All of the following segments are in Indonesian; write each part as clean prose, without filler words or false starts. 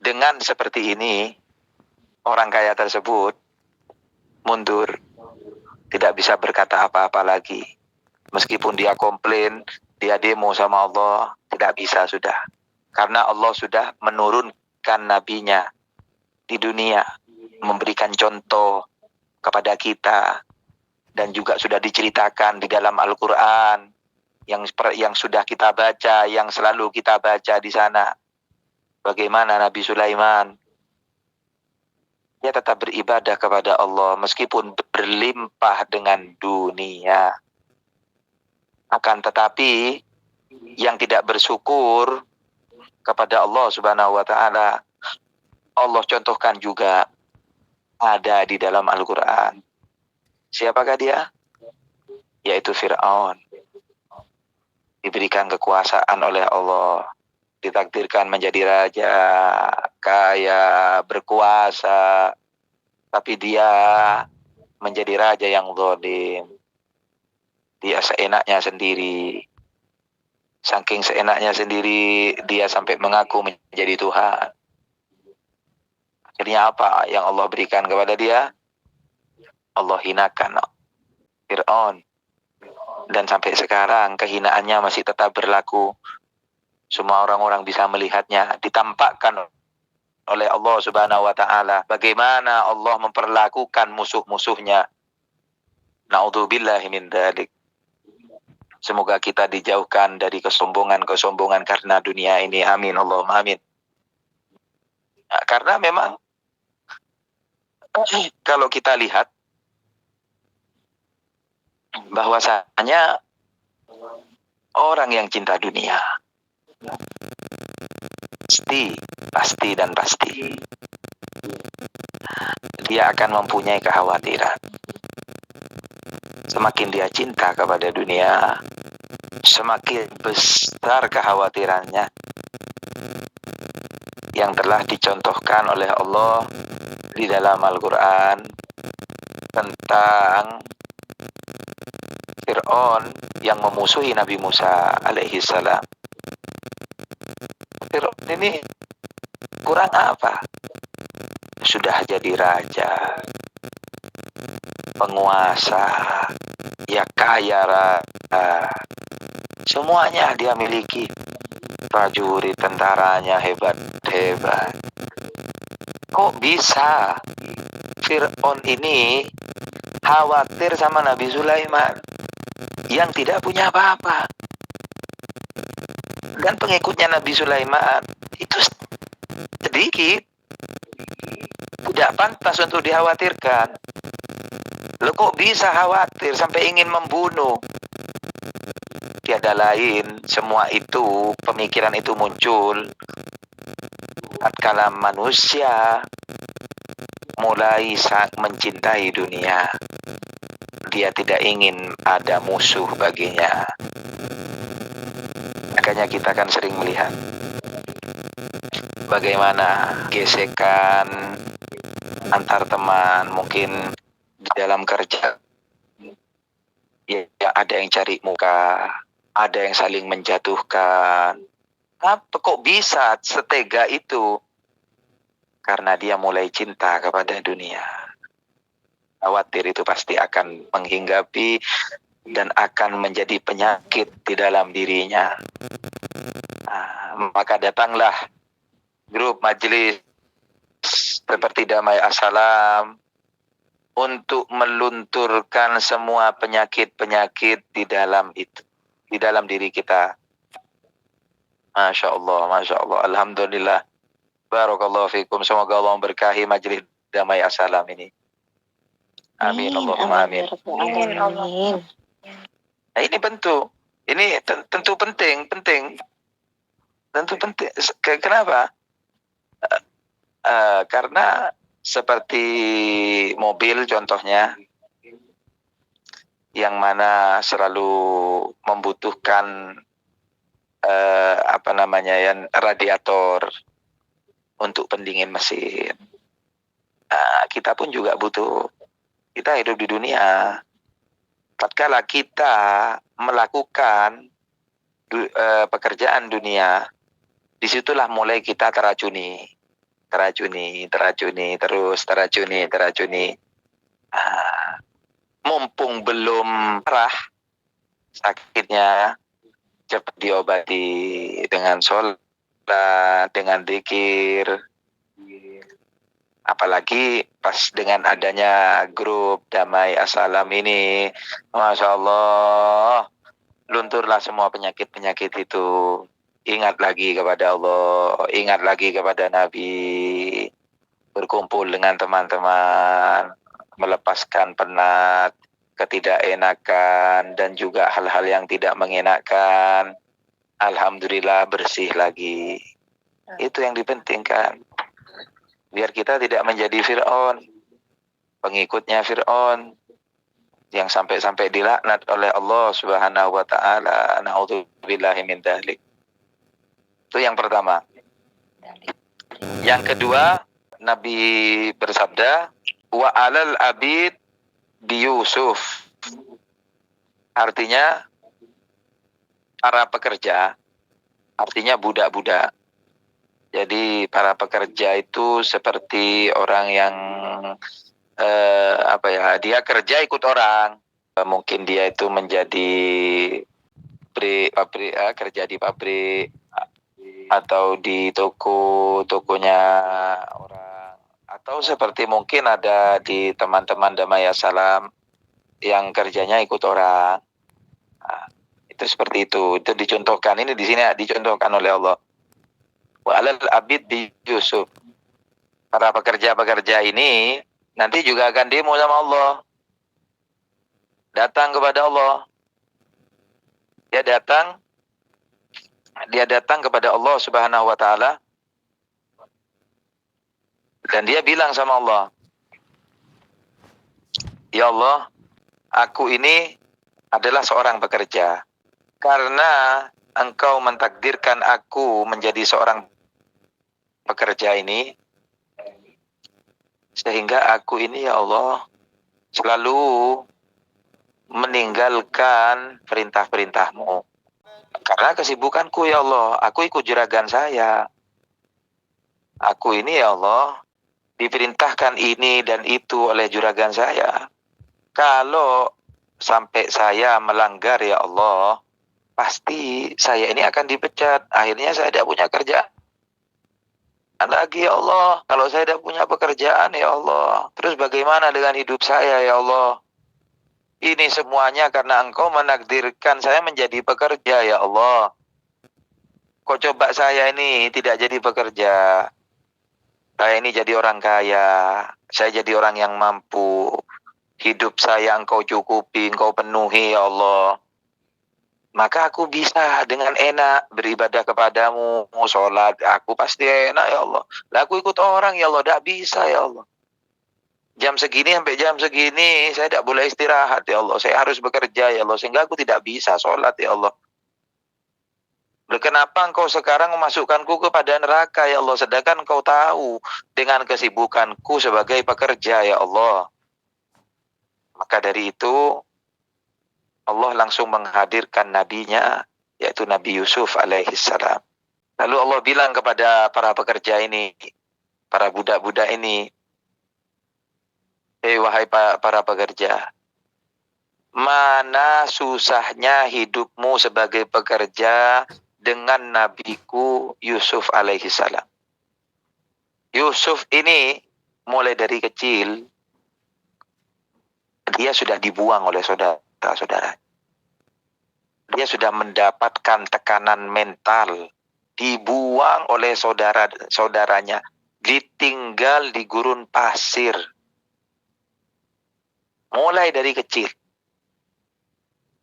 Dengan seperti ini, orang kaya tersebut mundur, tidak bisa berkata apa-apa lagi. Meskipun dia komplain, dia demo sama Allah, tidak bisa sudah. Karena Allah sudah menurunkan nabinya di dunia, memberikan contoh kepada kita, dan juga sudah diceritakan di dalam Al-Quran yang sudah kita baca, yang selalu kita baca di sana. Bagaimana Nabi Sulaiman, dia tetap beribadah kepada Allah meskipun berlimpah dengan dunia. Akan tetapi yang tidak bersyukur kepada Allah Subhanahu wa taala, Allah contohkan juga ada di dalam Al-Quran. Siapakah dia? Yaitu Fir'aun. Diberikan kekuasaan oleh Allah, ditakdirkan menjadi raja, kaya, berkuasa, tapi dia menjadi raja yang zalim. Dia seenaknya sendiri. Saking seenaknya sendiri, dia sampai mengaku menjadi Tuhan. Akhirnya apa yang Allah berikan kepada dia? Allah hinakan Fir'aun. Dan sampai sekarang kehinaannya masih tetap berlaku. Semua orang-orang bisa melihatnya, ditampakkan oleh Allah Subhanahu wa taala bagaimana Allah memperlakukan musuh-musuhnya. Na'udzubillahi min dzalik. Semoga kita dijauhkan dari kesombongan-kesombongan karena dunia ini. Amin Allahumma amin. Nah, karena memang kalau kita lihat bahwasanya orang yang cinta dunia pasti dia akan mempunyai kekhawatiran. Semakin dia cinta kepada dunia, semakin besar kekhawatirannya yang telah dicontohkan oleh Allah di dalam Al-Quran tentang Fir'aun yang memusuhi Nabi Musa alaihi salam. Fir'aun ini kurang apa? Sudah jadi raja, penguasa, ya kaya raya, semuanya dia miliki. Prajurit tentaranya hebat-hebat. Kok bisa Fir'aun ini khawatir sama Nabi Sulaiman yang tidak punya apa-apa? Dan pengikutnya Nabi Sulaiman itu sedikit, tidak pantas untuk dikhawatirkan. Loh kok bisa khawatir sampai ingin membunuh? Tiada lain, semua itu, pemikiran itu muncul tatkala manusia mulai mencintai dunia. Dia tidak ingin ada musuh baginya. Makanya kita kan sering melihat bagaimana gesekan antar teman, mungkin di dalam kerja. Ya, ada yang cari muka, ada yang saling menjatuhkan. Apa kok bisa setega itu? Karena dia mulai cinta kepada dunia. Khawatir itu pasti akan menghinggapi dan akan menjadi penyakit di dalam dirinya. Nah, maka datanglah grup majelis seperti Damai Assalam untuk melunturkan semua penyakit-penyakit di dalam itu, di dalam diri kita. Masya Allah, alhamdulillah, barakallahu fikum. Semoga Allah memberkahi majelis Damai Assalam ini. Amin Allahumma amin. Amin. Nah, ini tentu penting. Tentu penting. Kenapa? Karena seperti mobil contohnya, yang mana selalu membutuhkan radiator untuk pendingin mesin. Kita pun juga butuh. Kita hidup di dunia. Tatkala kita melakukan pekerjaan dunia, disitulah mulai kita teracuni. teracuni. Mumpung belum parah sakitnya, cepat diobati dengan sholat, dengan zikir. Apalagi pas dengan adanya grup Damai Assalam ini, Masya Allah, lunturlah semua penyakit-penyakit itu. Ingat lagi kepada Allah, ingat lagi kepada Nabi, berkumpul dengan teman-teman, melepaskan penat, ketidakenakan, dan juga hal-hal yang tidak mengenakan. Alhamdulillah bersih lagi. Itu yang dipentingkan. Biar kita tidak menjadi Fir'aun, pengikutnya Fir'aun, yang sampai-sampai dilaknat oleh Allah Subhanahu wa Ta'ala. Na'udzubillahi min dzalik. Itu yang pertama. Yang kedua, Nabi bersabda, wa alal abid bi Yusuf. Artinya para pekerja, artinya budak-budak. Jadi para pekerja itu seperti orang yang dia kerja ikut orang. Mungkin dia itu menjadi kerja di pabrik atau di tokonya orang, atau seperti mungkin ada di teman-teman Damai Assalam yang kerjanya ikut orang. Nah, itu seperti itu. Itu dicontohkan, ini di sini dicontohkan oleh Allah. Wa alal abid bi Yusuf. Para pekerja-pekerja ini nanti juga akan demo sama Allah. Datang kepada Allah. Dia datang kepada Allah Subhanahu wa Ta'ala, dan dia bilang sama Allah, ya Allah, aku ini adalah seorang pekerja. Karena Engkau mentakdirkan aku menjadi seorang pekerja ini, sehingga aku ini ya Allah selalu meninggalkan perintah-perintah-Mu. Karena kesibukanku ya Allah, aku ikut juragan saya. Aku ini ya Allah diperintahkan ini dan itu oleh juragan saya. Kalau sampai saya melanggar ya Allah, pasti saya ini akan dipecat. Akhirnya saya tidak punya kerjaan lagi ya Allah. Kalau saya tidak punya pekerjaan ya Allah, terus bagaimana dengan hidup saya ya Allah? Ini semuanya karena Engkau menakdirkan saya menjadi pekerja ya Allah. Kok coba saya ini tidak jadi pekerja? Saya ini jadi orang kaya. Saya jadi orang yang mampu. Hidup saya Engkau cukupi, Engkau penuhi ya Allah. Maka aku bisa dengan enak beribadah kepadamu, sholat, aku pasti enak ya Allah. Lah aku ikut orang ya Allah, tidak bisa ya Allah. Jam segini sampai jam segini, saya tidak boleh istirahat ya Allah. Saya harus bekerja ya Allah, sehingga aku tidak bisa sholat ya Allah. Kenapa Engkau sekarang memasukkanku kepada neraka ya Allah, sedangkan Engkau tahu dengan kesibukanku sebagai pekerja ya Allah. Maka dari itu, Allah langsung menghadirkan nabinya, yaitu Nabi Yusuf alaihissalam. Lalu Allah bilang kepada para pekerja ini, para budak-budak ini, wahai para pekerja, mana susahnya hidupmu sebagai pekerja dengan nabiku Yusuf alaihissalam. Yusuf ini mulai dari kecil, dia sudah dibuang oleh saudara-saudara. Dia sudah mendapatkan tekanan mental, dibuang oleh saudara-saudaranya, ditinggal di gurun pasir. Mulai dari kecil.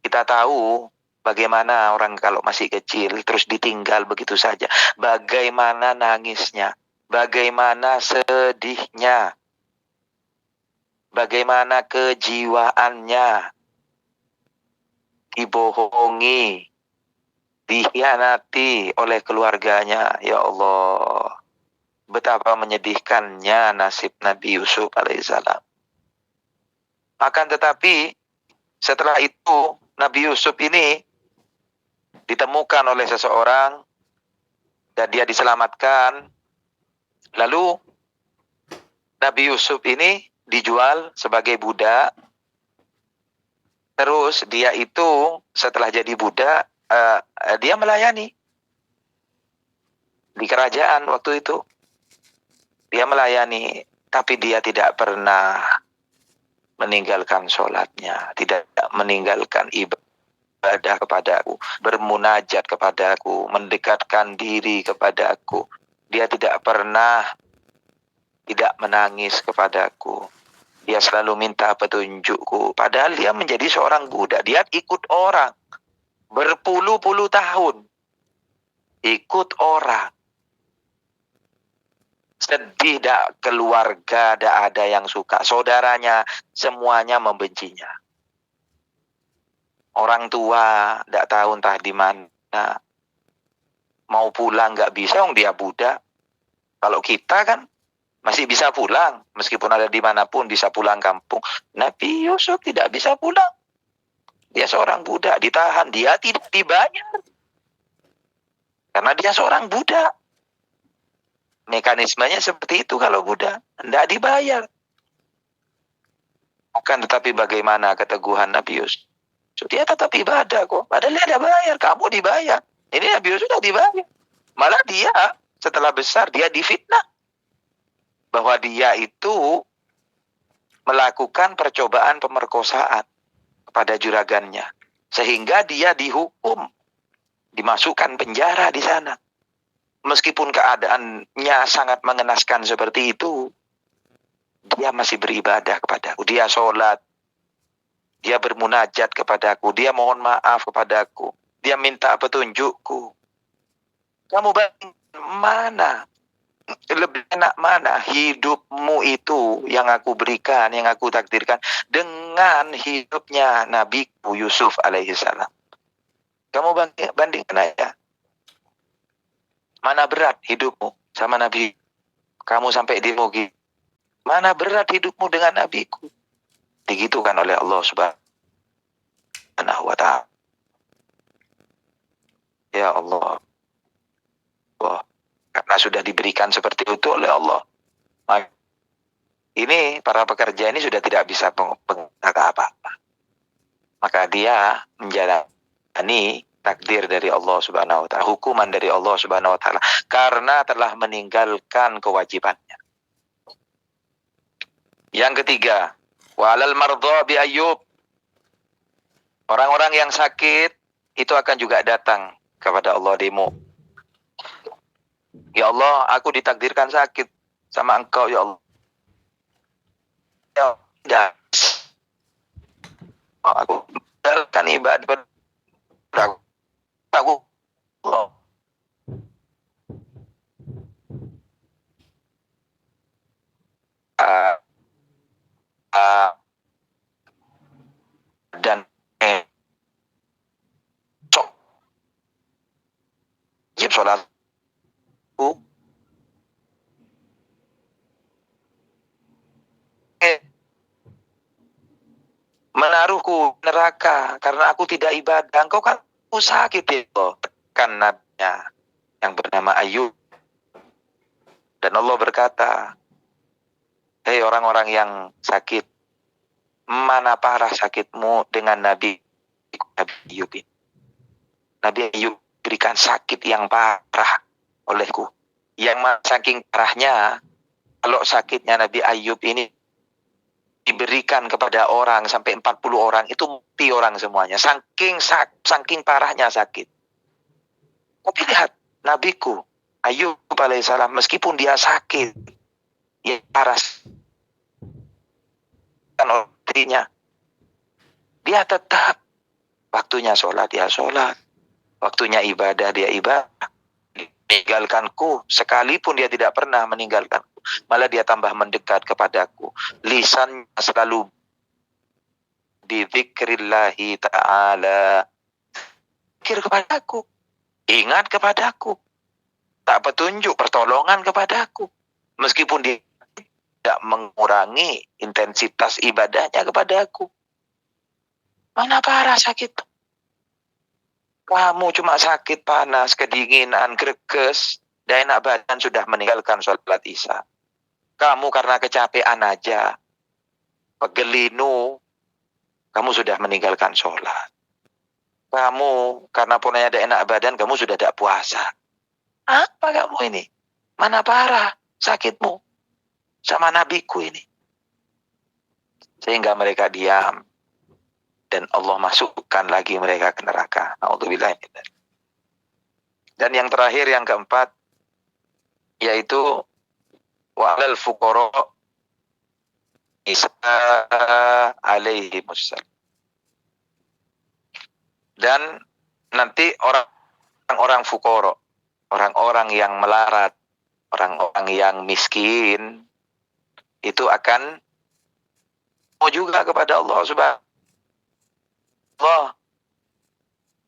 Kita tahu bagaimana orang kalau masih kecil terus ditinggal begitu saja. Bagaimana nangisnya, bagaimana sedihnya, bagaimana kejiwaannya. Dibohongi, dikhianati oleh keluarganya. Ya Allah, betapa menyedihkannya nasib Nabi Yusuf alaihissalam. Akan tetapi setelah itu Nabi Yusuf ini ditemukan oleh seseorang dan dia diselamatkan. Lalu Nabi Yusuf ini dijual sebagai budak. Terus dia itu setelah jadi budak, dia melayani di kerajaan waktu itu. Dia melayani, tapi dia tidak pernah meninggalkan sholatnya, tidak meninggalkan ibadah kepadaku, bermunajat kepadaku, mendekatkan diri kepadaku. Dia tidak pernah tidak menangis kepadaku. Dia selalu minta petunjukku. Padahal dia menjadi seorang budak. Dia ikut orang berpuluh-puluh tahun. Ikut orang. Sedih, dak, keluarga, dak ada yang suka. Saudaranya semuanya membencinya. Orang tua dak tahu entah di mana. Mau pulang nggak bisa, dia budak. Kalau kita kan masih bisa pulang, meskipun ada dimanapun bisa pulang kampung. Nabi Yusuf tidak bisa pulang. Dia seorang budak, ditahan. Dia tidak dibayar. Karena dia seorang budak. Mekanismenya seperti itu kalau budak. Tidak dibayar. Bukan, tetapi bagaimana keteguhan Nabi Yusuf. Dia tetap ibadah kok. Padahal dia ada bayar. Kamu dibayar. Ini Nabi Yusuf sudah dibayar. Malah dia setelah besar dia difitnah. Bahwa dia itu melakukan percobaan pemerkosaan kepada juragannya. Sehingga dia dihukum. Dimasukkan penjara di sana. Meskipun keadaannya sangat mengenaskan seperti itu, dia masih beribadah kepadaku. Dia sholat. Dia bermunajat kepadaku. Dia mohon maaf kepadaku. Dia minta petunjukku. Kamu banding mana? Lebih enak mana hidupmu itu yang aku berikan, yang aku takdirkan, dengan hidupnya Nabi Yusuf alaihissalam. Kamu bandingkan aja. Mana berat hidupmu sama Nabi? Kamu sampai dimugi. Mana berat hidupmu dengan Nabiku? Digitukan oleh Allah Subhanahu wa ta'ala. Ya Allah. Wah, karena sudah diberikan seperti itu oleh Allah. Ini para pekerja ini sudah tidak bisa mengatakan apa-apa. Maka dia menjalani takdir dari Allah Subhanahu wa ta'ala, hukuman dari Allah Subhanahu wa ta'ala, karena telah meninggalkan kewajibannya. Yang ketiga, walal mardha bi Ayyub. Orang-orang yang sakit itu akan juga datang kepada Allah demo. Ya Allah, aku ditakdirkan sakit sama Engkau ya Allah. Ya tidak. Aku menjalankan ibadah aku Allah. Dan wajib sholatku menaruhku neraka karena aku tidak ibadah. Engkau kan aku sakit itu. Kan nabinya yang bernama Ayub. Dan Allah berkata, hei orang-orang yang sakit, mana parah sakitmu dengan Nabi Ayub ini. Nabi Ayub berikan sakit yang parah olehku. Yang saking parahnya, kalau sakitnya Nabi Ayub ini diberikan kepada orang sampai 40 orang, itu mati orang semuanya. Saking parahnya sakit. Tapi lihat, Nabiku Ayub alaihissalam, meskipun dia sakit, ya parah kan artinya, dia tetap waktunya sholat, dia sholat. Waktunya ibadah, dia ibadah. Meninggalkanku, sekalipun dia tidak pernah meninggalkanku. Malah dia tambah mendekat kepadaku. Lisan selalu bizikrillahi ta'ala. Zikir kepadaku. Ingat kepadaku. Tak petunjuk, pertolongan kepadaku. Meskipun dia tidak mengurangi intensitas ibadahnya kepadaku. Mana parah sakit? Kamu cuma sakit panas, kedinginan, greges, dan enak badan sudah meninggalkan sholat isya. Kamu karena kecapean aja, pegelinu, kamu sudah meninggalkan sholat. Kamu karena punya ada enak badan, kamu sudah tidak puasa. Apa kamu ini? Mana parah sakitmu sama nabiku ini? Sehingga mereka diam. Dan Allah masukkan lagi mereka ke neraka. Na'udzubillah. Dan yang terakhir, yang keempat, yaitu wa'alal fuqara Isa alaihi musallam. Dan nanti orang-orang fuqara, orang-orang yang melarat, orang-orang yang miskin, itu akan mau juga kepada Allah Subhanahu. Allah,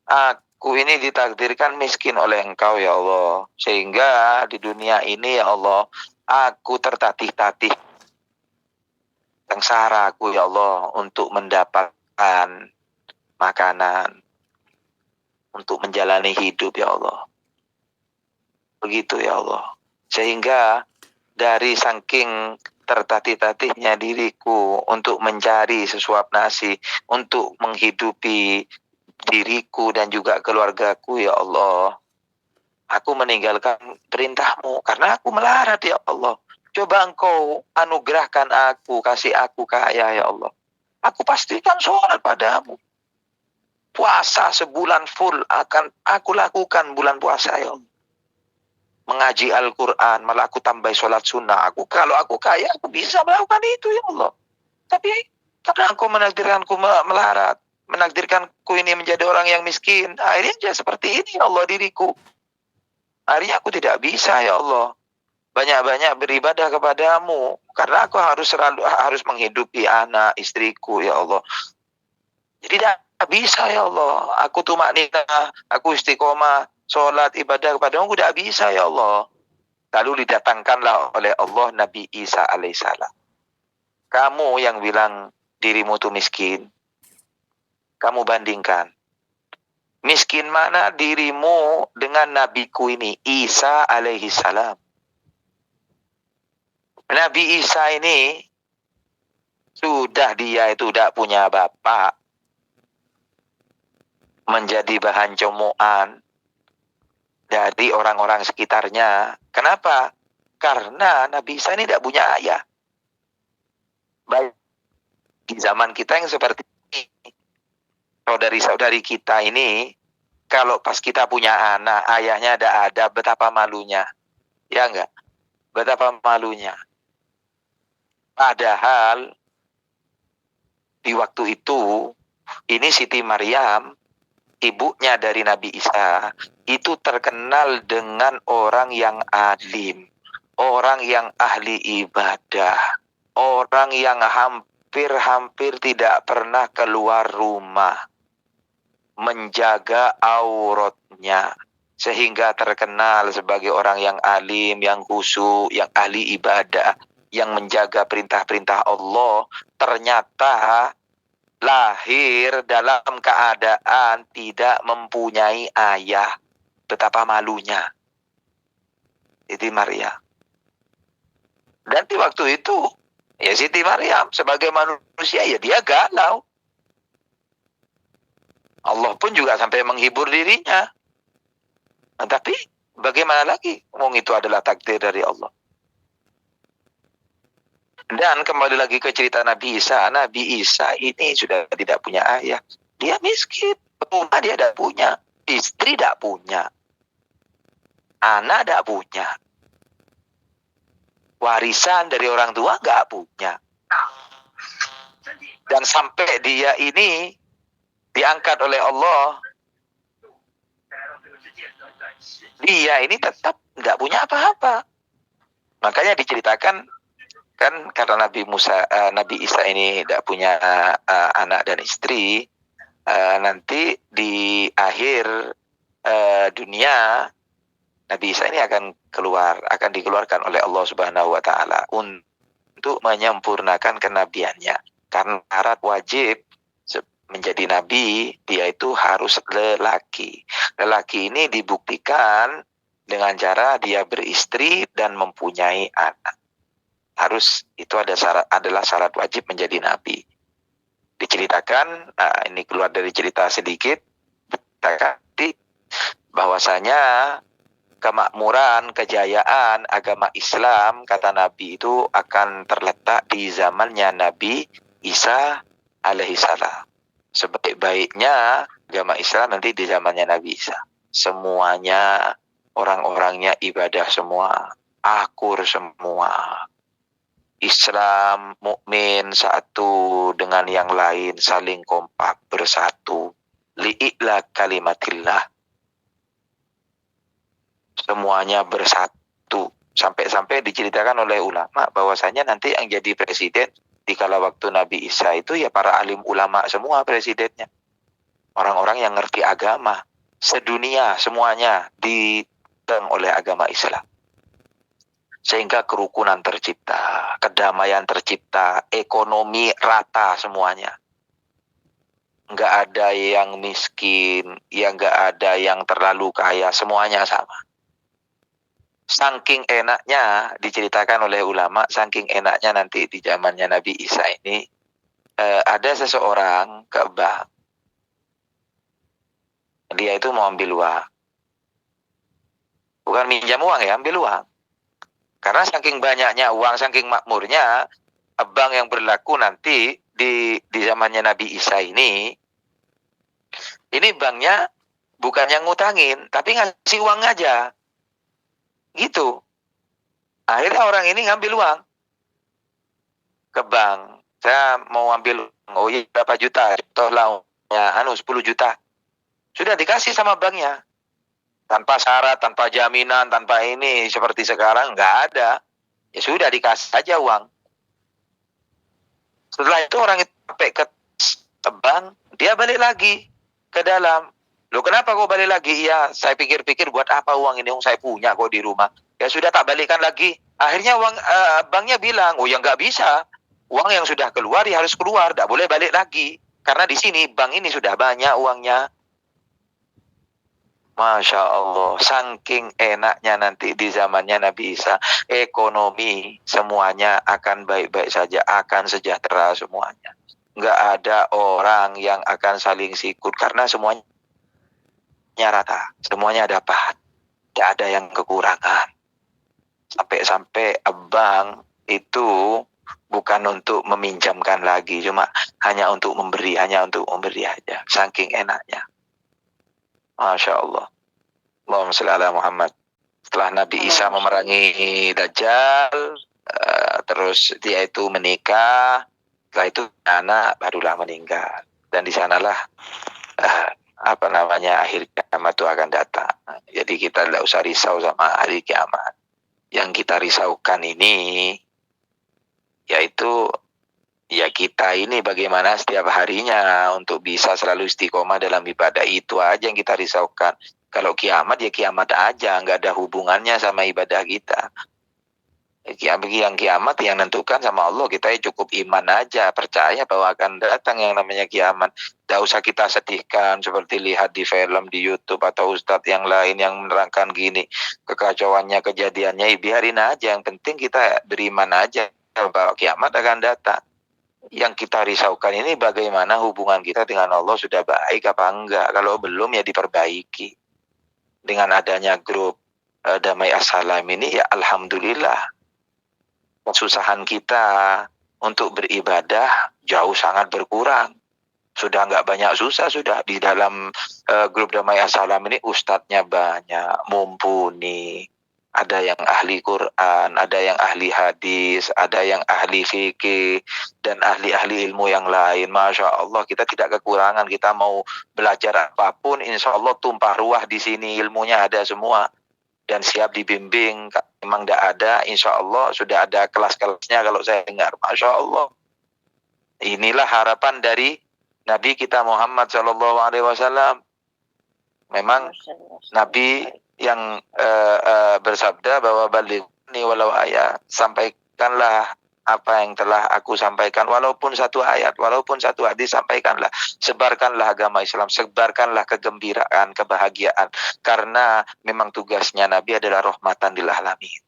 aku ini ditakdirkan miskin oleh Engkau ya Allah, sehingga di dunia ini ya Allah, aku tertatih-tatih sengsara aku ya Allah untuk mendapatkan makanan, untuk menjalani hidup ya Allah. Begitu ya Allah. Sehingga dari saking tertatih-tatihnya diriku untuk mencari sesuap nasi, untuk menghidupi diriku dan juga keluargaku ya Allah, aku meninggalkan perintahmu karena aku melarat ya Allah. Coba Engkau anugerahkan aku, kasih aku kaya ya Allah. Aku pastikan sholat padamu. Puasa sebulan full akan aku lakukan bulan puasa ya Allah. Mengaji Al-Quran, malah aku tambah sholat sunnah. Kalau aku kaya, aku bisa melakukan itu ya Allah. Tapi karena Engkau menakdirkanku melarat, menakdirkanku ini menjadi orang yang miskin, akhirnya jadi seperti ini ya Allah diriku. Akhirnya aku tidak bisa ya Allah banyak-banyak beribadah kepadamu, karena aku harus menghidupi anak istriku ya Allah. Jadi tidak bisa ya Allah. Aku tumakninah, aku istiqomah, sholat, ibadah kepadamu, tidak bisa ya Allah. Lalu didatangkanlah oleh Allah Nabi Isa alaihissalam. Kamu yang bilang dirimu tuh miskin, kamu bandingkan. Miskin mana dirimu dengan nabiku ini, Isa alaihissalam. Nabi Isa ini sudah dia itu tidak punya bapak, menjadi bahan comokan dari orang-orang sekitarnya. Kenapa? Karena Nabi Isa ini tidak punya ayah. Baik di zaman kita yang seperti ini, saudari-saudari kita ini, kalau pas kita punya anak, ayahnya ada, betapa malunya. Ya enggak? Betapa malunya. Padahal di waktu itu, ini Siti Maryam, ibunya dari Nabi Isa, itu terkenal dengan orang yang alim, orang yang ahli ibadah, orang yang hampir tidak pernah keluar rumah, menjaga auratnya, sehingga terkenal sebagai orang yang alim, yang khusyuk, yang ahli ibadah, yang menjaga perintah-perintah Allah. Ternyata lahir dalam keadaan tidak mempunyai ayah. Betapa malunya Siti Maryam. Dan di waktu itu, ya Siti Maryam sebagai manusia, ya dia galau. Allah pun juga sampai menghibur dirinya. Nah, tapi bagaimana lagi? Ngomong itu adalah takdir dari Allah. Dan kembali lagi ke cerita Nabi Isa. Nabi Isa ini sudah tidak punya ayah. Dia miskin. Rumah dia tidak punya. Istri tidak punya. Anak tidak punya. Warisan dari orang tua nggak punya. Dan sampai dia ini diangkat oleh Allah, dia ini tetap nggak punya apa-apa. Makanya diceritakan, kan karena Nabi Isa ini tidak punya anak dan istri, nanti di akhir dunia Nabi Isa ini akan dikeluarkan oleh Allah Subhanahu wa taala untuk menyempurnakan kenabiannya. Karena syarat wajib menjadi nabi, dia itu harus lelaki. Lelaki ini dibuktikan dengan cara dia beristri dan mempunyai anak. adalah syarat wajib menjadi nabi. Diceritakan, ini keluar dari cerita sedikit, bahwasanya kemakmuran, kejayaan agama Islam, kata Nabi, itu akan terletak di zamannya Nabi Isa alaihissalam. Sebaik-baiknya agama Islam nanti di zamannya Nabi Isa. Semuanya, orang-orangnya ibadah semua, akur semua. Islam, mukmin satu dengan yang lain, saling kompak bersatu. Li'ila kalimatillah. Semuanya bersatu. Sampai-sampai diceritakan oleh ulama bahwasanya nanti yang jadi presiden di kala waktu Nabi Isa itu ya para alim ulama semua presidennya. Orang-orang yang ngerti agama. Sedunia semuanya diteng oleh agama Islam. Sehingga kerukunan tercipta, kedamaian tercipta, ekonomi rata semuanya. Nggak ada yang miskin, ya nggak ada yang terlalu kaya, semuanya sama. Saking enaknya, diceritakan oleh ulama, saking enaknya nanti di zamannya Nabi Isa ini, ada seseorang ke bank. Dia itu mau ambil uang. Bukan minjam uang ya, ambil uang. Karena saking banyaknya uang, saking makmurnya, bank yang berlaku nanti di zamannya Nabi Isa ini banknya bukan yang ngutangin, tapi ngasih uang aja. Gitu. Akhirnya orang ini ngambil uang ke bank. Saya mau ambil uang, oh iya berapa juta? Contohlah, 10 juta. Sudah dikasih sama banknya. Tanpa syarat, tanpa jaminan, tanpa ini, seperti sekarang, nggak ada. Ya sudah dikasih aja uang. Setelah itu orang itu sampai ke bank, dia balik lagi ke dalam. Loh kenapa kok balik lagi? Iya, saya pikir-pikir buat apa uang ini? Saya punya kok di rumah. Ya sudah tak balikan lagi. Akhirnya banknya bilang, oh ya nggak bisa. Uang yang sudah keluar ya harus keluar, nggak boleh balik lagi. Karena di sini bank ini sudah banyak uangnya. Masya Allah, saking enaknya nanti di zamannya Nabi Isa, ekonomi semuanya akan baik-baik saja, akan sejahtera semuanya. Nggak ada orang yang akan saling sikut karena semuanya rata, semuanya dapat, tidak ada yang kekurangan. Sampai-sampai bank itu bukan untuk meminjamkan lagi, cuma hanya untuk memberi aja, saking enaknya. Masya Allah. Allahumma sholli ala Muhammad. Setelah Nabi Isa memerangi Dajjal, terus dia itu menikah, setelah itu anak barulah meninggal. Dan di sanalah akhir kiamat itu akan datang. Jadi kita tidak usah risau sama hari kiamat. Yang kita risaukan ini yaitu ya kita ini bagaimana setiap harinya untuk bisa selalu istiqomah dalam ibadah, itu aja yang kita risaukan. Kalau kiamat ya kiamat aja, nggak ada hubungannya sama ibadah kita. Yang kiamat yang nentukan sama Allah, kita cukup iman aja, percaya bahwa akan datang yang namanya kiamat. Tidak usah kita sedihkan seperti lihat di film, di YouTube atau ustadz yang lain yang menerangkan gini, kekacauannya, kejadiannya, biarin aja. Yang penting kita beriman aja bahwa kiamat akan datang. Yang kita risaukan ini bagaimana hubungan kita dengan Allah, sudah baik apa enggak. Kalau belum ya diperbaiki. Dengan adanya grup Damai Assalam ini ya alhamdulillah, kesusahan kita untuk beribadah jauh sangat berkurang. Sudah enggak banyak susah, sudah di dalam grup Damai Assalam ini ustadznya banyak, mumpuni. Ada yang ahli Quran, ada yang ahli hadis, ada yang ahli fikih, dan ahli-ahli ilmu yang lain. Masya Allah, kita tidak kekurangan. Kita mau belajar apapun, insya Allah tumpah ruah di sini, ilmunya ada semua. Dan siap dibimbing. Memang tidak ada, insya Allah sudah ada kelas-kelasnya kalau saya dengar. Masya Allah. Inilah harapan dari Nabi kita Muhammad SAW. Memang Nabi yang bersabda bahwa balighni walau ayat, sampaikanlah apa yang telah aku sampaikan, walaupun satu ayat, walaupun satu hadis, sampaikanlah, sebarkanlah agama Islam, sebarkanlah kegembiraan, kebahagiaan, karena memang tugasnya Nabi adalah rahmatan lil alamin.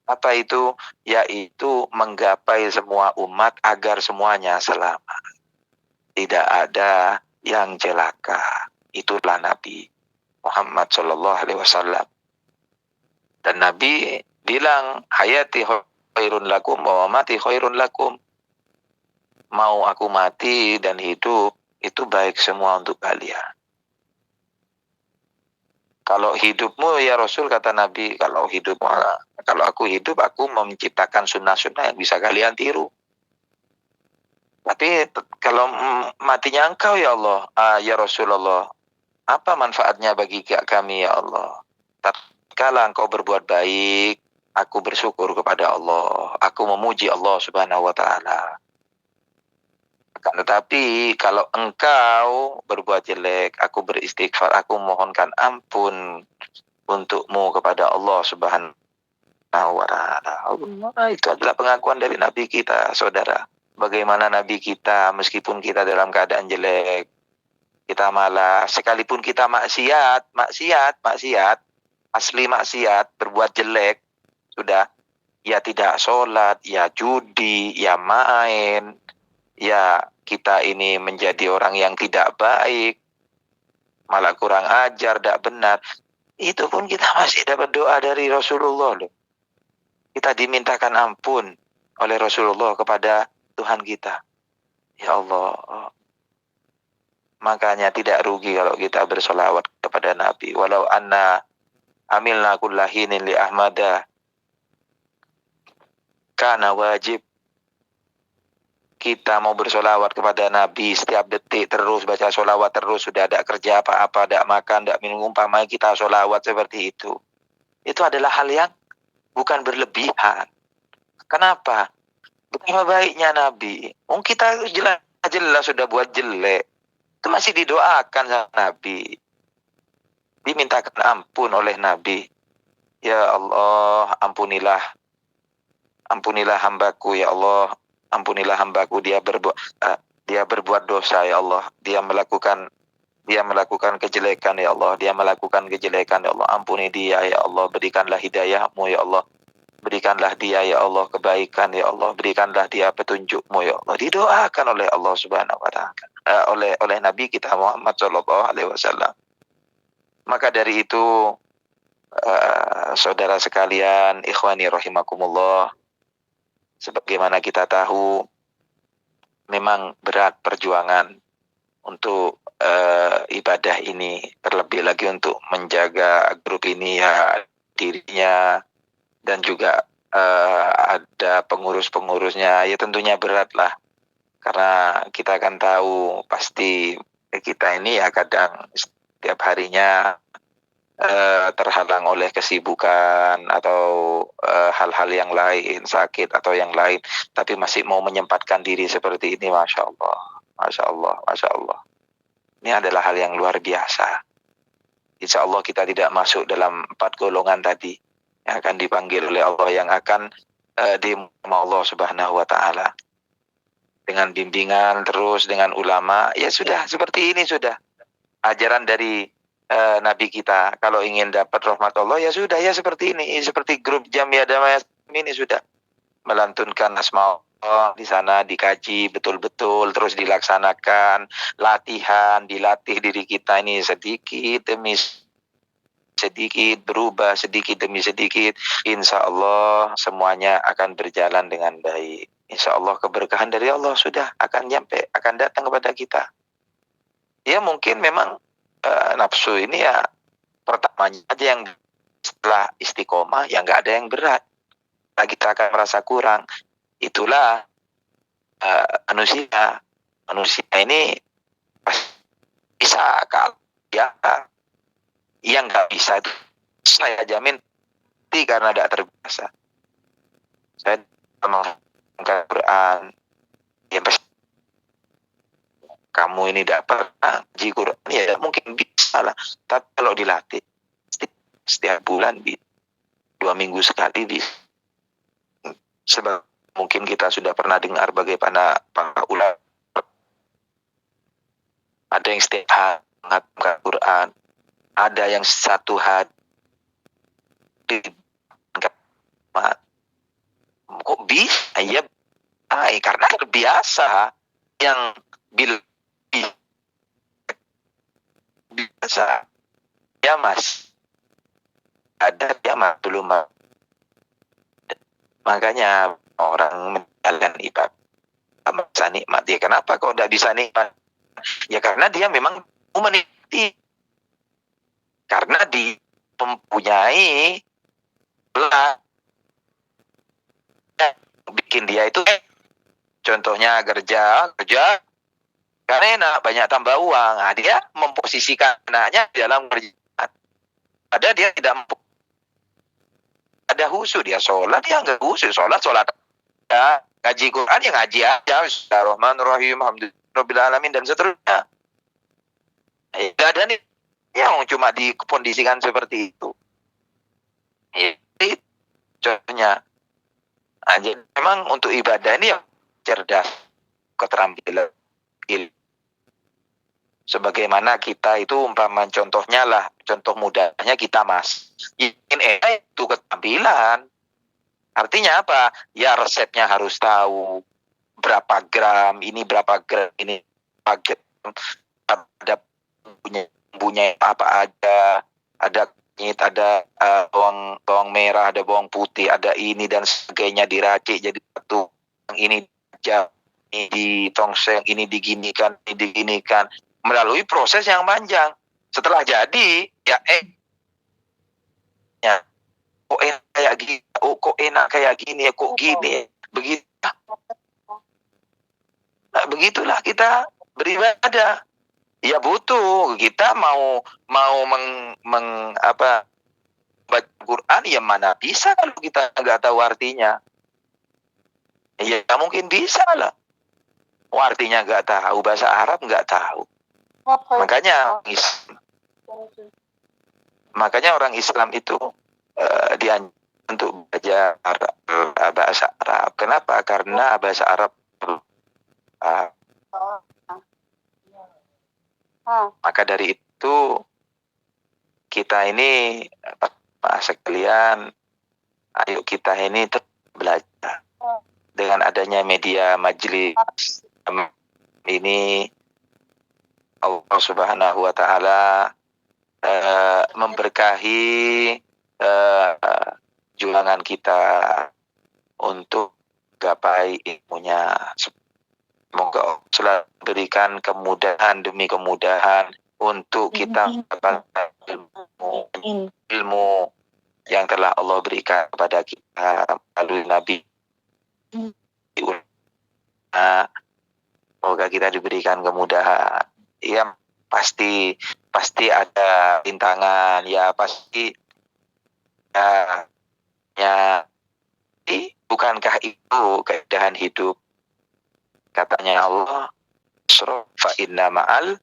Apa itu? Yaitu menggapai semua umat agar semuanya selamat. Tidak ada yang celaka. Itulah Nabi Muhammad Shallallahu Alaihi Wasallam. Dan Nabi bilang, hayati khairun lakum wa mati khairun lakum. Mau aku mati dan hidup, itu baik semua untuk kalian. Kalau hidupmu ya Rasul, kata Nabi, kalau aku hidup, aku menciptakan sunnah-sunnah yang bisa kalian tiru. Tapi kalau matinya engkau ya Allah, ya Rasulullah, apa manfaatnya bagi kami ya Allah? Tatkala engkau berbuat baik, aku bersyukur kepada Allah, aku memuji Allah Subhanahu wa taala. Tetapi kalau engkau berbuat jelek, aku beristighfar, aku mohonkan ampun untukmu kepada Allah Subhanahu wa taala. Itu adalah pengakuan dari Nabi kita, saudara. Bagaimana Nabi kita, meskipun kita dalam keadaan jelek, kita malas, sekalipun kita maksiat, asli maksiat, berbuat jelek, sudah, ya tidak sholat, ya judi, ya main, ya kita ini menjadi orang yang tidak baik, malah kurang ajar, tidak benar, itu pun kita masih dapat doa dari Rasulullah loh. Kita dimintakan ampun oleh Rasulullah kepada Tuhan kita. Ya Allah, makanya tidak rugi kalau kita bersolawat kepada Nabi. Walau anna amilna kullahinin li ahmada kana wajib. Kita mau bersolawat kepada Nabi setiap detik, terus baca solawat terus, sudah ada kerja apa-apa, tidak makan, tidak minum, umpama kita solawat seperti itu adalah hal yang bukan berlebihan. Kenapa? Betapa baiknya Nabi. Kita jelas sudah buat jelek, itu masih didoakan sama Nabi, dimintakan ampun oleh Nabi. Ya Allah, ampunilah hambaku ya Allah, ampunilah hambaku, dia berbuat dosa ya Allah, dia melakukan kejelekan ya Allah, ya Allah, ampuni dia ya Allah, berikanlah hidayahmu ya Allah, berikanlah dia ya Allah kebaikan ya Allah, berikanlah dia petunjukmu ya Allah, didoakan oleh Allah Subhanahu wa taala, oleh Nabi kita Muhammad Shallallahu Alaihi Wasallam. Maka dari itu, saudara sekalian, ikhwani rahimakumullah, sebagaimana kita tahu, memang berat perjuangan untuk ibadah ini, terlebih lagi untuk menjaga grup ini ya, dirinya, dan juga ada pengurus-pengurusnya, ya tentunya berat lah. Karena kita akan tahu pasti kita ini ya kadang setiap harinya terhalang oleh kesibukan atau hal-hal yang lain, sakit atau yang lain, tapi masih mau menyempatkan diri seperti ini, Masya Allah, Masya Allah, Masya Allah. Ini adalah hal yang luar biasa. Insya Allah kita tidak masuk dalam 4 golongan tadi yang akan dipanggil oleh Allah, yang akan diimam Allah Subhanahu wa taala. Dengan bimbingan terus dengan ulama, ya sudah seperti ini, sudah ajaran dari Nabi kita. Kalau ingin dapat rahmat Allah, ya sudah, ya seperti ini, seperti grup Jamiyah Damai ini, sudah melantunkan asma Allah di sana, dikaji betul-betul, terus dilaksanakan, dilatih diri kita ini sedikit demi sedikit, berubah sedikit demi sedikit. Insya Allah semuanya akan berjalan dengan baik. Insya Allah keberkahan dari Allah sudah akan datang kepada kita. Ya mungkin memang nafsu ini ya pertamanya aja yang, setelah istiqomah ya nggak ada yang berat. Kita akan merasa kurang. Itulah manusia ini bisa ya, yang nggak bisa itu saya jamin karena tidak terbiasa. Saya mengangkat Quran, ya pasti kamu ini tidak pernah ngaji Quran, ya mungkin bisa lah. Tapi kalau dilatih setiap bulan, 2 minggu sekali bisa. Sebab mungkin kita sudah pernah dengar bagaimana para ulama, ada yang setiap hari mengatakan Quran, ada yang 1 hari Kok bisa? Ya, karena terbiasa. Yang biasa, ya Mas, ada ya Mas dulu Mas. Makanya orang menjalankan ibadah bisa nikmat. Ya kenapa kok tidak bisa nikmat? Ya karena dia memang menikmati. Karena dia mempunyai bikin dia itu contohnya kerja karena enak, banyak tambah uang. Nah, dia memposisikan anaknya dalam kerjaan. Ada dia tidak ada khusyuk, dia sholat, dia nggak khusyuk, sholat ya, ngaji Quran ya ngaji aja, Bismillahirrahmanirrahim, Alhamdulillah alamin dan seterusnya. Tidak ada nih yang cuma dikondisikan seperti itu. Itu contohnya. Jadi memang untuk ibadah ini yang cerdas, keterampilan, ilmu. Sebagaimana kita itu umpama contohnya lah, contoh mudahnya kita Mas, ingin itu keterampilan. Artinya apa? Ya resepnya harus tahu, berapa gram, ini berapa gram, ini paket, ada bumbunya apa aja, ada kunyit, ada bawang merah, ada bawang putih, ada ini dan sebagainya, diracik jadi satu. Yang ini aja, ini ditongseng, ini diginikan, melalui proses yang panjang. Setelah jadi, ya ya kok enak kayak gini, kok enak kayak gini, kok gini, begitu. Nah, begitulah kita beribadah. Ya butuh kita mau baca Quran, ya mana bisa kalau kita nggak tahu artinya. Ya mungkin bisa lah. Artinya nggak tahu, bahasa Arab nggak tahu. Makanya orang Islam itu dianjurkan untuk belajar bahasa Arab. Kenapa? Karena bahasa Arab maka dari itu kita ini sekalian, ayo kita ini tetap belajar. Dengan adanya media majelis ini, Allah Subhanahu wa Ta'ala memberkahi julangan kita untuk gapai ilmunya. Semoga Allah berikan kemudahan demi kemudahan untuk kita mendapatkan ilmu yang telah Allah berikan kepada kita melalui Nabi. Semoga kita diberikan kemudahan. Ya pasti ada rintangan, ya pasti ya bukankah itu keadaan hidup? Katanya Allah, fa inna ma'al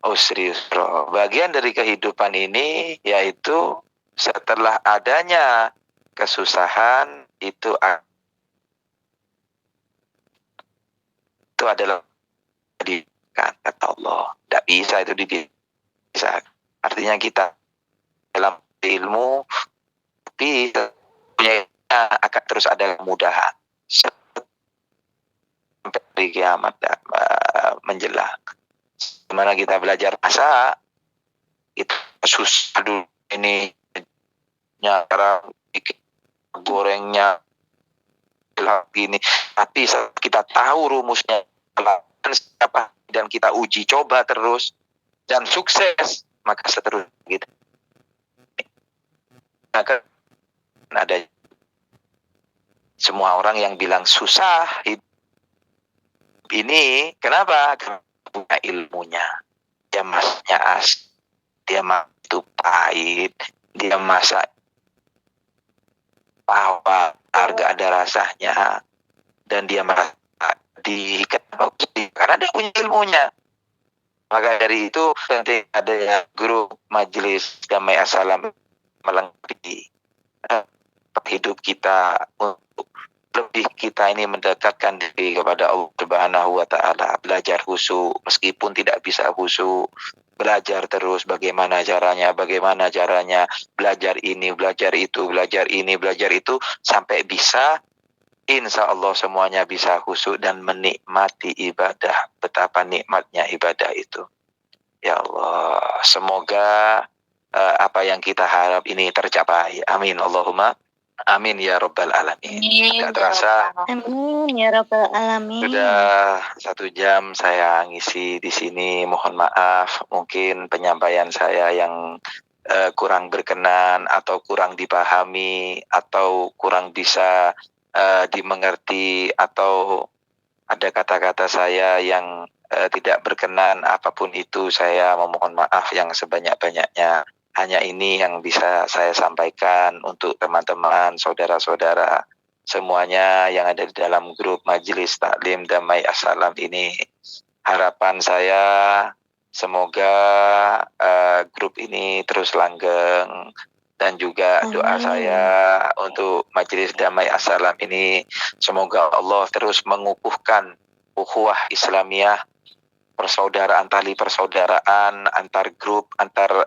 usri yusra. Bagian dari kehidupan ini yaitu setelah adanya kesusahan itu adalah kata Allah. Tidak bisa itu bisa. Artinya kita dalam ilmu tapi punya akan terus ada kemudahan sampai kiamat menjelang. Dimana kita belajar masak, itu susah dulu ini cara bikin gorengnya gini, tapi kita tahu rumusnya siapa dan kita uji coba terus dan sukses, maka seterusnya gitu. Maka ada semua orang yang bilang susah ini, kenapa? Karena punya ilmunya. Dia masaknya dia itu pahit, dia masak bawang, harga ada rasanya, dan dia masak karena dia punya ilmunya. Maka dari itu penting adanya grup majelis damai assalam melengkapi hidup kita untuk lebih kita ini mendekatkan diri kepada Allah Subhanahu wa Ta'ala, belajar khusyuk meskipun tidak bisa khusyuk, belajar terus bagaimana caranya, belajar ini, belajar itu, sampai bisa insya Allah semuanya bisa khusyuk dan menikmati ibadah. Betapa nikmatnya ibadah itu. Ya Allah, semoga apa yang kita harap ini tercapai. Amin. Allahumma amin ya Rabbal Alamin. Tidak terasa. Amin ya Rabbal Alamin. Sudah 1 jam saya ngisi di sini. Mohon maaf, mungkin penyampaian saya yang kurang berkenan atau kurang dipahami atau kurang bisa dimengerti, atau ada kata-kata saya yang tidak berkenan, apapun itu saya memohon maaf yang sebanyak-banyaknya. Hanya ini yang bisa saya sampaikan untuk teman-teman, saudara-saudara semuanya yang ada di dalam grup Majelis Taklim Damai Assalam ini. Harapan saya semoga grup ini terus langgeng, dan juga doa saya untuk Majelis Damai Assalam ini, semoga Allah terus mengukuhkan ukhuwah Islamiyah, persaudaraan, tali persaudaraan antar grup, antar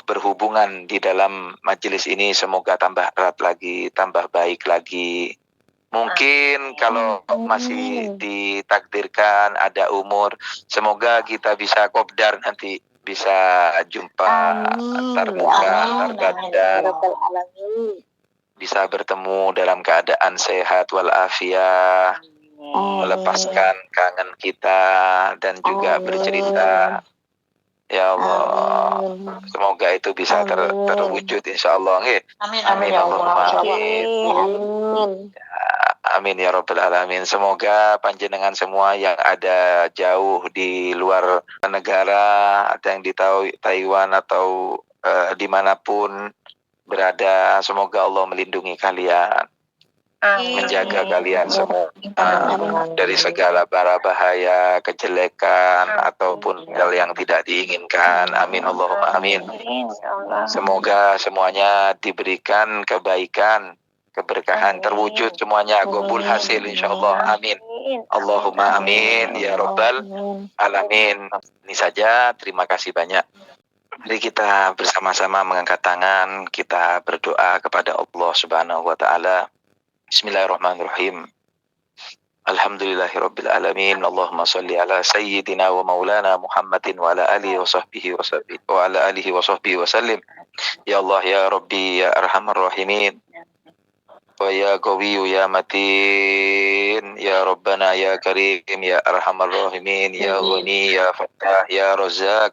berhubungan di dalam majelis ini, semoga tambah erat lagi, tambah baik lagi. Mungkin kalau masih ditakdirkan ada umur, semoga kita bisa kopdar nanti, bisa jumpa antar muka, antar badan, bisa bertemu dalam keadaan sehat walafiat, melepaskan kangen kita dan juga bercerita. Ya Allah, semoga itu bisa terwujud insya Allah. Amin Allahumma amin. Amin ya Rabbal Alamin. Semoga panjenengan semua yang ada jauh di luar negara, ada yang di Taiwan atau dimanapun berada, semoga Allah melindungi kalian, menjaga kalian semua dari segala bara bahaya, kejelekan, ataupun hal yang tidak diinginkan. Amin Allahumma amin. Semoga semuanya diberikan kebaikan, keberkahan, terwujud semuanya, qabul hasil insyaallah. Amin. Allahumma amin ya Rabbal Alamin. Ini saja, terima kasih banyak. Mari kita bersama-sama mengangkat tangan, kita berdoa kepada Allah Subhanahu wa taala. Bismillahirrahmanirrahim. Alhamdulillahirabbil alamin. Allahumma shalli ala sayyidina wa maulana Muhammadin wa ala alihi wa sahbihi wa sallim. Ya Allah ya Rabbi ya Arhamar Rahimin. Wa ya Qawiyyu ya Matin, ya Rabbana ya Karim ya Arhamar Rahimin, ya Ghani ya Fattah ya Razzaq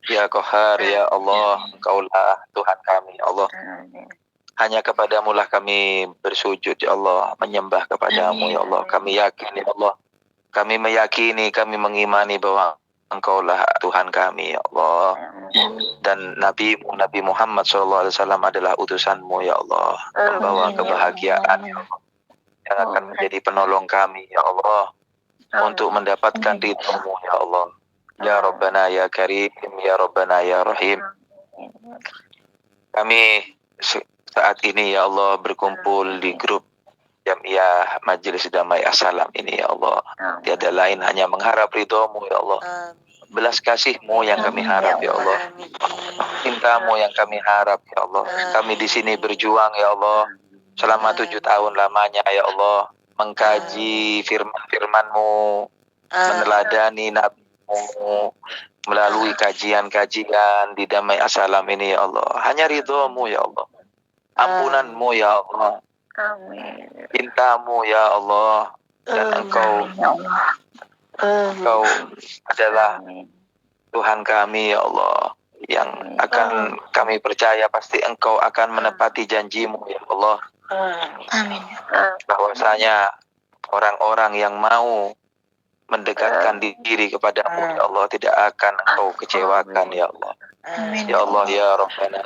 ya Qahhar ya Allah. Engkaulah Tuhan kami ya Allah. Hanya kepadamu lah kami bersujud ya Allah, menyembah kepadamu ya Allah. Kami yakin ya Allah, kami meyakini, kami mengimani bahwa Engkaulah Tuhan kami ya Allah, dan Nabi Muhammad SAW adalah utusanmu ya Allah, membawa kebahagiaan ya Allah, yang akan menjadi penolong kami ya Allah, untuk mendapatkan ridhamu ya Allah. Ya Rabbana ya Karim, ya Rabbana ya Rahim. Kami saat ini ya Allah berkumpul di grup Jamiah Majelis Damai Assalam ini ya Allah, tiada lain hanya mengharap ridhamu ya Allah, belas kasihmu yang kami harap ya Allah, cintamu yang kami harap ya Allah. Kami di sini berjuang ya Allah selama 7 tahun lamanya ya Allah, mengkaji firman-Firman-Mu, meneladani Nabi-Mu, melalui kajian-kajian di Damai Assalam ini ya Allah. Hanya ridhamu ya Allah, ampunanmu ya Allah, cintamu ya Allah, dan Engkau adalah Tuhan kami ya Allah, yang akan kami percaya pasti Engkau akan menepati janjimu ya Allah. Amin. Bahwasanya orang-orang yang mau mendekatkan diri kepadamu ya Allah, tidak akan Engkau kecewakan ya Allah. Ya Allah ya Rabbana,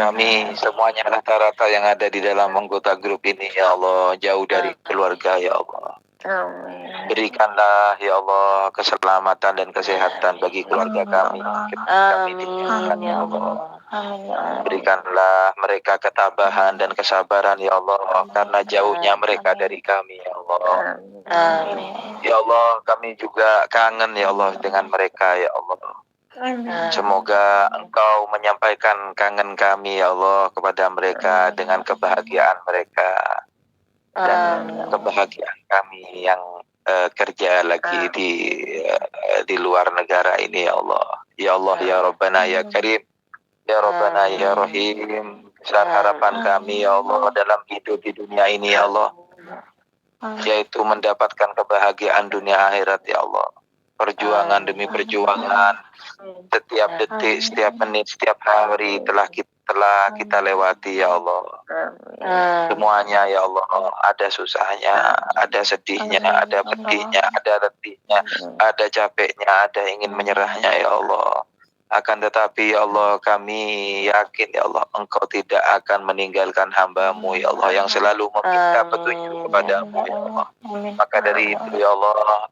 kami semuanya rata-rata yang ada di dalam anggota grup ini ya Allah, jauh dari keluarga ya Allah. Berikanlah ya Allah keselamatan dan kesehatan bagi keluarga kami. Kami tinggalkan ya Allah. Berikanlah mereka ketabahan dan kesabaran ya Allah, karena jauhnya mereka dari kami ya Allah. Ya Allah, kami juga kangen ya Allah dengan mereka ya Allah. Amin. Semoga Engkau menyampaikan kangen kami ya Allah kepada mereka dengan kebahagiaan mereka dan kebahagiaan kami yang kerja lagi di luar negara ini ya Allah. Ya Allah ya Rabbana ya Karim, ya Rabbana ya Rahim. Besar harapan kami ya Allah dalam hidup di dunia ini ya Allah, yaitu mendapatkan kebahagiaan dunia akhirat ya Allah. Perjuangan demi perjuangan, setiap detik, setiap menit, setiap hari telah kita lewati ya Allah. Semuanya ya Allah, ada susahnya, ada sedihnya, ada pedihnya, ada letihnya, ada capeknya, ada ingin menyerahnya ya Allah. Akan tetapi ya Allah, kami yakin ya Allah, Engkau tidak akan meninggalkan hamba-Mu ya Allah, yang selalu meminta petunjuk kepadamu ya Allah. Maka dari itu ya Allah,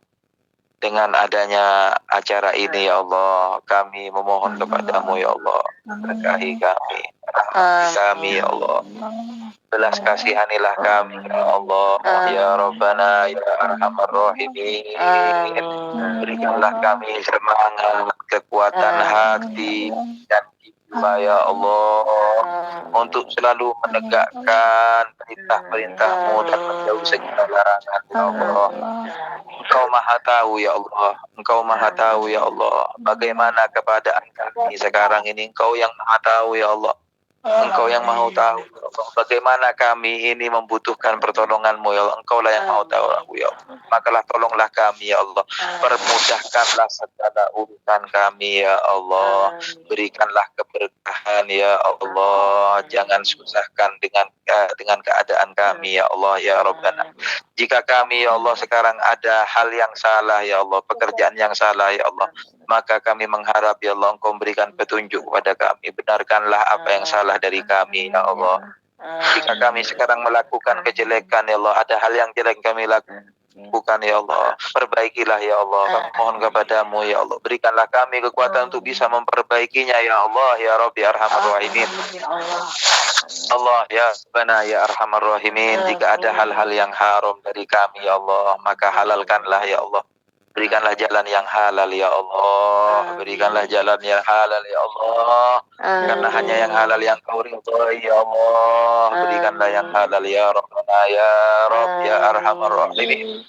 dengan adanya acara ini ya Allah, kami memohon kepadamu ya Allah, berkahi kami, rahmati kami ya Allah, belas kasihanilah kami ya Allah, ya Rabbana ya Arhamar Rahimin. Berikanlah kami semangat, kekuatan hati dan jiwa ya Allah, untuk selalu menegakkan perintah-perintah-Mu dan menjauhi segala larangan ya Allah. Engkau maha tahu ya Allah, Engkau maha tahu ya Allah, bagaimana keadaan kami sekarang ini. Engkau yang maha tahu ya Allah, Engkau yang maha tahu ya Allah, bagaimana kami ini membutuhkan pertolongan-Mu ya Allah. Engkau lah yang maha tahu ya Allah. Makalah tolonglah kami ya Allah, permudahkanlah segala urusan kami ya Allah, berikanlah keberkahan ya Allah, jangan susahkan dengan keadaan kami ya Allah ya Rabbana. Jika kami ya Allah sekarang ada hal yang salah ya Allah, pekerjaan yang salah ya Allah, maka kami mengharap ya Allah, Engkau berikan petunjuk kepada kami, benarkanlah apa yang salah dari kami ya Allah. Jika kami sekarang melakukan kejelekan ya Allah, ada hal yang jelek kami lakukan ya Allah, perbaikilah ya Allah. Kami mohon kepadamu ya Allah, berikanlah kami kekuatan untuk bisa memperbaikinya ya Allah ya Rabbi Arhamar Rahimin. Allah ya Rabbana ya Arhamar Rahimin. Jika ada hal-hal yang haram dari kami ya Allah, maka halalkanlah ya Allah. Berikanlah jalan yang halal ya Allah, berikanlah jalan yang halal ya Allah, karena hanya yang halal yang Kau ridhoi ya Allah. Berikanlah yang halal ya Rabbana ya Rabb ya Arhamar Rahimin.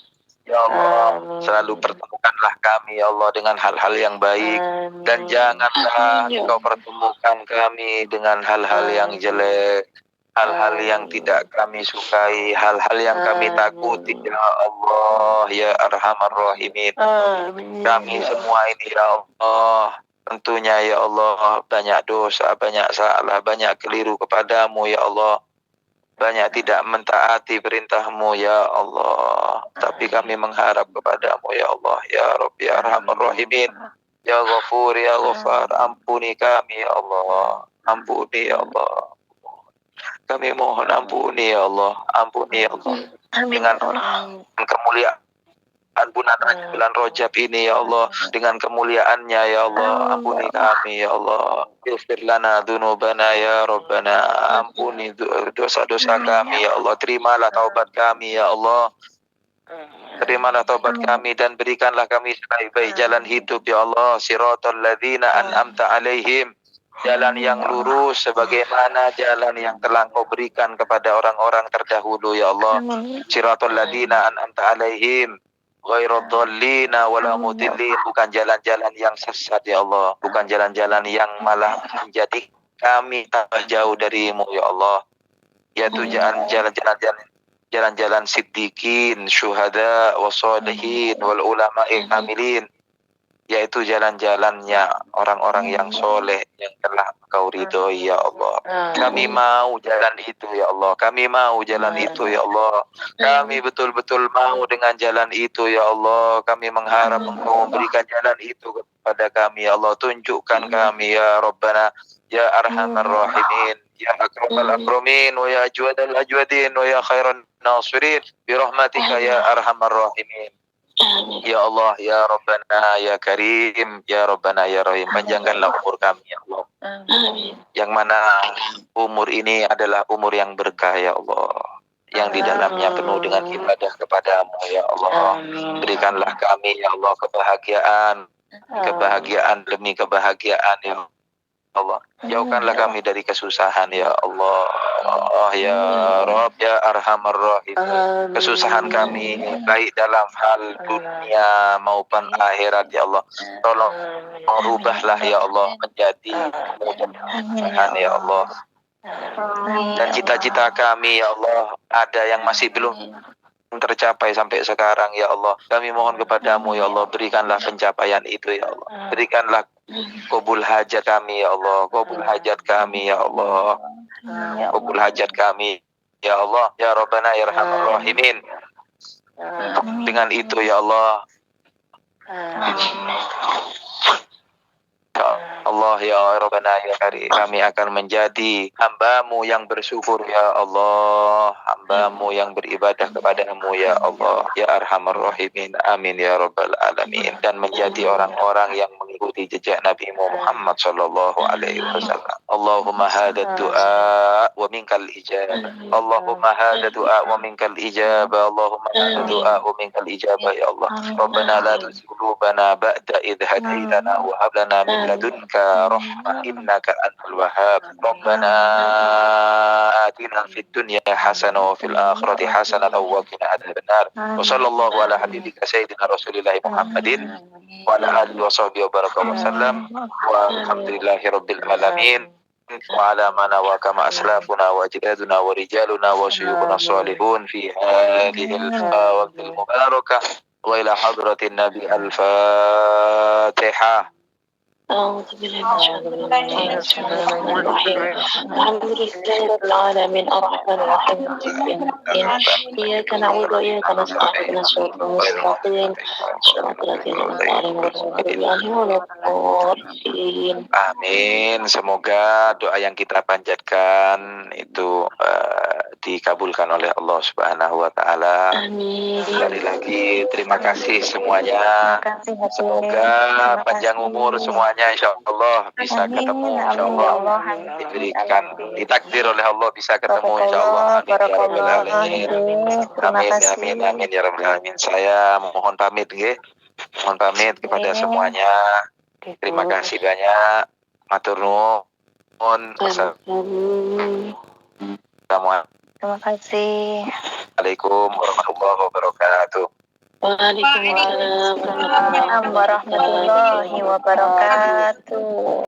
Ya Allah, selalu pertemukanlah kami ya Allah dengan hal-hal yang baik, dan janganlah Engkau pertemukan kami dengan hal-hal yang jelek, hal-hal yang tidak kami sukai, hal-hal yang kami takuti ya Allah ya Arhamar Rahimin. Kami semua ini ya Allah, tentunya ya Allah banyak dosa, banyak salah, banyak keliru kepadamu ya Allah, banyak tidak mentaati perintah-Mu ya Allah. Tapi kami mengharap kepadamu ya Allah ya Rabbi Arhamar Rahimin. Ya Ghafur ya Ghafar, ampuni kami ya Allah, ampuni ya Allah. Kami mohon ampuni ya Allah, ampuni ya Allah. Dengan kemuliaan bulan Rajab ini ya Allah, dengan kemuliaannya ya Allah, ampuni kami ya Allah. Ighfir lana dzunubana ya Rabbana, ampuni dosa-dosa kami ya Allah. Terimalah taubat kami ya Allah, terimalah taubat kami dan berikanlah kami sebaik-baik jalan hidup ya Allah. Siratal ladzina an'amta alaihim, jalan yang lurus sebagaimana jalan yang telah Kau berikan kepada orang-orang terdahulu ya Allah. Siratal ladzina an'amta alaihim ghairadh dhallina wala mudillin, bukan jalan-jalan yang sesat ya Allah, bukan jalan-jalan yang malah menjadi kami tambah jauh darimu ya Allah, yaitu jalan-jalan siddiqin, syuhada, wassalihin, wal ulama'i kamilin, yaitu jalan-jalannya orang-orang yang soleh yang telah Kau ridhoi ya Allah. Kami mau jalan itu ya Allah, kami mau jalan itu ya Allah, kami betul-betul mau dengan jalan itu ya Allah. Kami mengharap Engkau memberikan jalan itu kepada kami ya Allah. Tunjukkan kami ya Rabbana ya Arhamar Rahimin, ya Akramal Akramin, wa ya Ajwadal Ajwadin, wa ya Khairan Nasirin, birahmatika ya Arhamar Rahimin. Ya Allah, ya Rabbana, ya Karim, ya Rabbana, ya Rahim. Panjangkanlah umur kami, ya Allah. Yang mana umur ini adalah umur yang berkah, ya Allah, yang di dalamnya penuh dengan ibadah kepadamu, ya Allah. Berikanlah kami, ya Allah, kebahagiaan, kebahagiaan demi kebahagiaan ya Allah. Jauhkanlah kami dari kesusahan ya Allah. Ya Rabb ya Arhamar Rahim. Kesusahan kami baik dalam hal dunia maupun akhirat ya Allah. Tolong rubahlah ya Allah menjadi kemudahan ya Allah. Dan cita-cita kami ya Allah ada yang masih belum tercapai sampai sekarang ya Allah. Kami mohon kepadamu ya Allah, berikanlah pencapaian itu ya Allah. Berikanlah kabul hajat kami ya Allah. Kabul hajat kami ya Allah. Kabul hajat kami ya Allah. Ya Rabbana ya Arhamar Rahimin. Dengan itu ya Allah, ya Allah ya Rabbana ya Karim, kami akan menjadi hamba-Mu yang bersyukur ya Allah, hamba-Mu yang beribadah kepadamu ya Allah ya Arhamar Rahimin, amin ya Rabbal Alamin, dan menjadi orang-orang yang mengikuti jejak Nabi Muhammad sallallahu alaihi wasallam. Allahumma hada du'a wa minkal ijabah, Allahumma hada du'a wa minkal ijabah, Allahumma hada du'a wa minkal ijabah ya Allah. Rabbana la tuzigh qulubana ba'da idh hadaytana wa hab lana min ladunka rahmah innaka antal wahhab. Rabbana atina fid dunya hasanah wa fil akhirati hasanah wa qina adzabannar. Wa sallallahu ala habibika sayyidina Rasulillah Muhammadin wa ala alihi wa sahbihi wa baraka wa sallam. Walhamdulillahi rabbil alamin. Wa ala mana wa kama aslafuna wa ajdaduna wa rijaluna wa syuyukhuna salihun fi hadhihi al-waqtil mubarakah. Wa ila hadratin nabi al-fatihah. أعوذ بالله من الشيطان الرجيم الحمد لله رب العالمين الرحمن الرحيم مالك يوم الدين إياك نعبد وإياك نستعين صراط المستقيم صراط الذين أنعمت عليهم غير المغضوب عليهم ولا الضالين. Amin. Semoga doa yang kita panjatkan itu dikabulkan oleh Allah Subhanahu wa taala. Amin. Sekali lagi terima kasih semuanya. Semoga panjang umur semuanya insyaallah bisa ketemu insyaallah. Diberikan ditakdir oleh Allah bisa ketemu insyaallah. Amin ya rabbal alamin. Amin amin ya rabbal alamin. Saya mohon pamit nggih. Mohon pamit kepada semuanya. Terima kasih banyak. Matur nuwun. Terima kasih. Assalamualaikum warahmatullahi wabarakatuh. Waalaikumsalam warahmatullahi wabarakatuh.